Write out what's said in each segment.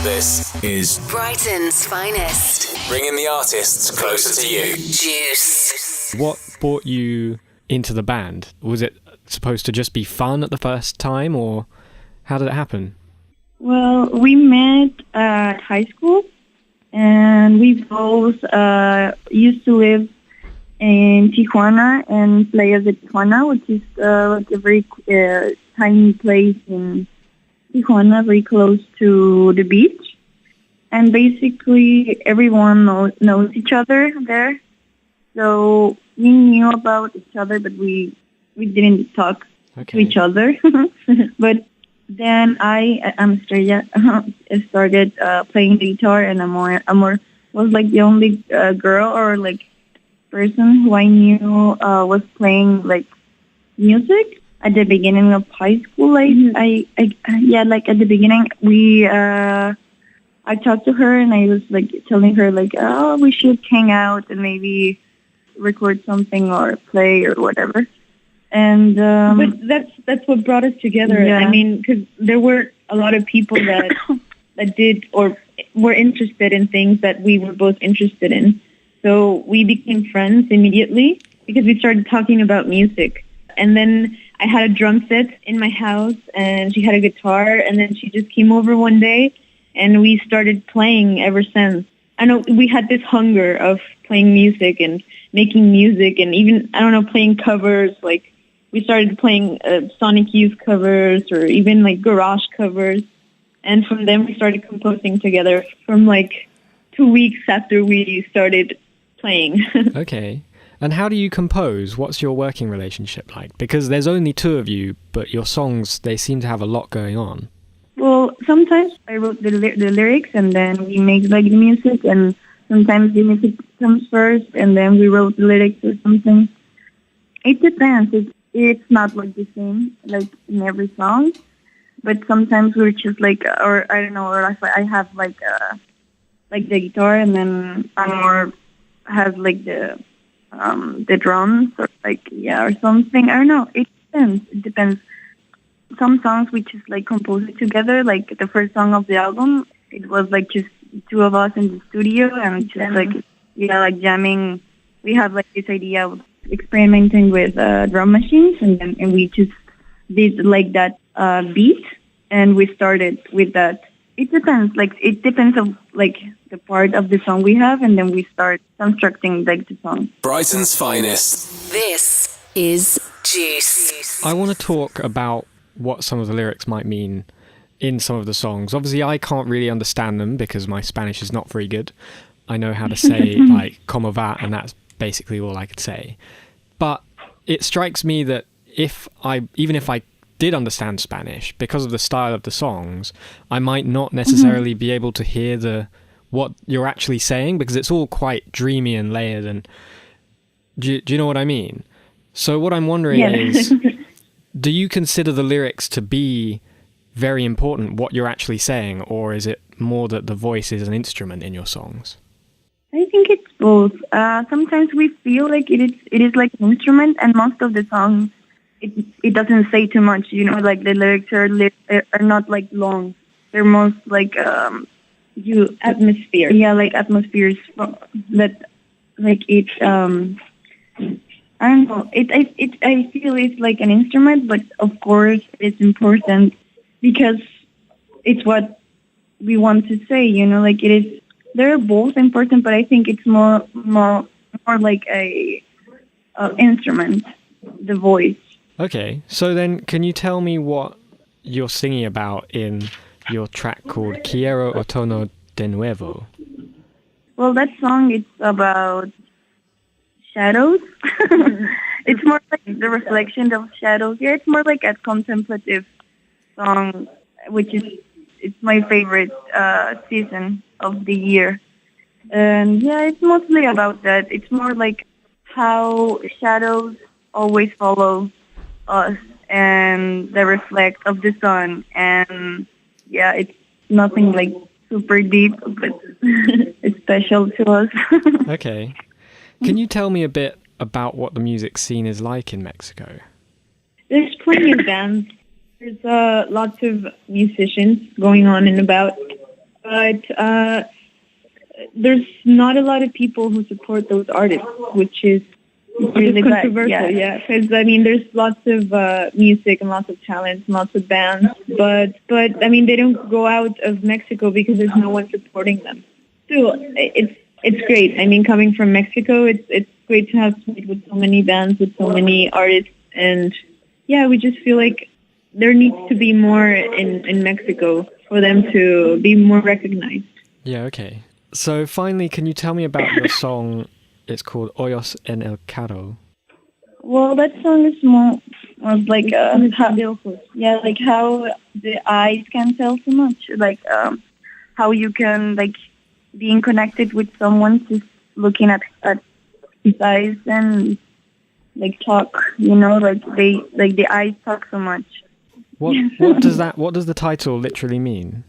This is Brighton's finest. bringing the artists closer to you. Juice. What brought you into the band? Was it supposed to just be fun at the first time, or how did it happen? Well, we met at high school, and we both used to live in Tijuana and Playas de Tijuana, which is like a very tiny place in Tijuana, very close to the beach. And basically, everyone knows each other there. So we knew about each other, but we didn't talk to each other. But then I'm Estrella, started playing the guitar, and Amor was like the only girl or like person who I knew was playing like music at the beginning of high school. Like like at the beginning I talked to her and I was like telling her like, oh, we should hang out and maybe record something or play or whatever. And but that's what brought us together. Yeah. I mean, because there were a lot of people that did or were interested in things that we were both interested in. So we became friends immediately because we started talking about music. And then I had a drum set in my house and she had a guitar, and then she just came over one day and we started playing ever since. I know we had this hunger of playing music and making music and even, playing covers. Like we started playing Sonic Youth covers or even like garage covers. And from then we started composing together from like 2 weeks after we started playing. Okay. And how do you compose? What's your working relationship like? Because there's only two of you, but your songs, they seem to have a lot going on. well, sometimes I wrote the lyrics and then we make like the music, and sometimes the music comes first and then we wrote the lyrics or something. It depends. It's not like the same like in every song, but sometimes we're just like, or I don't know, or if I have like the guitar and then Amor has like the drums or or something. I don't know. It depends. Some songs we just like compose it together. Like the first song of the album, it was like just two of us in the studio and just like jamming. We have like this idea of experimenting with drum machines, and we just did like that beat, and we started with that. It depends. Like it depends of like the part of the song we have, and then we start constructing like the song. Brighton's finest. This is Juice. I want to talk about what some of the lyrics might mean in some of the songs. Obviously, I can't really understand them because my Spanish is not very good. I know how to say like "como va," and that's basically all I could say. But it strikes me that even if I did understand Spanish, because of the style of the songs, I might not necessarily be able to hear what you're actually saying, because it's all quite dreamy and layered. And do you know what I mean? So what I'm wondering is, do you consider the lyrics to be very important, what you're actually saying, or is it more that the voice is an instrument in your songs? I think it's both. Sometimes we feel like it is like an instrument, and most of the songs, it doesn't say too much. You know, like the lyrics are not like long. They're most like atmosphere. Yeah, like atmospheres that like it. I don't know. I feel it's like an instrument, but of course it's important because it's what we want to say. You know, like it is. They're both important, but I think it's more like a instrument, the voice. Okay, so then can you tell me what you're singing about in your track called Quiero Otoño de Nuevo? Well, that song, it's about shadows. It's more like the reflection of shadows. Yeah, it's more like a contemplative song, which is it's my favorite season of the year. And yeah, it's mostly about that. It's more like how shadows always follow us and the reflect of the sun. And yeah, it's nothing like super deep, but it's special to us. Okay. Can you tell me a bit about what the music scene is like in Mexico? There's plenty of bands. There's lots of musicians going on and about. but there's not a lot of people who support those artists, which is really controversial. Yeah, because I mean, there's lots of music and lots of talent, and lots of bands, but I mean, they don't go out of Mexico because there's no one supporting them. Still, it's great. I mean, coming from Mexico, it's great to have played with so many bands, with so many artists, and yeah, we just feel like there needs to be more in Mexico for them to be more recognized. Yeah, okay. So finally, can you tell me about your song? It's called Hoyos en el Carro. Well, that song is more like like how the eyes can tell so much, like how you can like being connected with someone just looking at his eyes and like talk, you know, like the eyes talk so much. What does the title literally mean?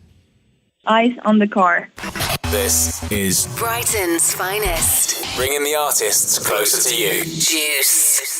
Eyes on the car. This is Brighton's finest. bringing the artists closer to you. Juice.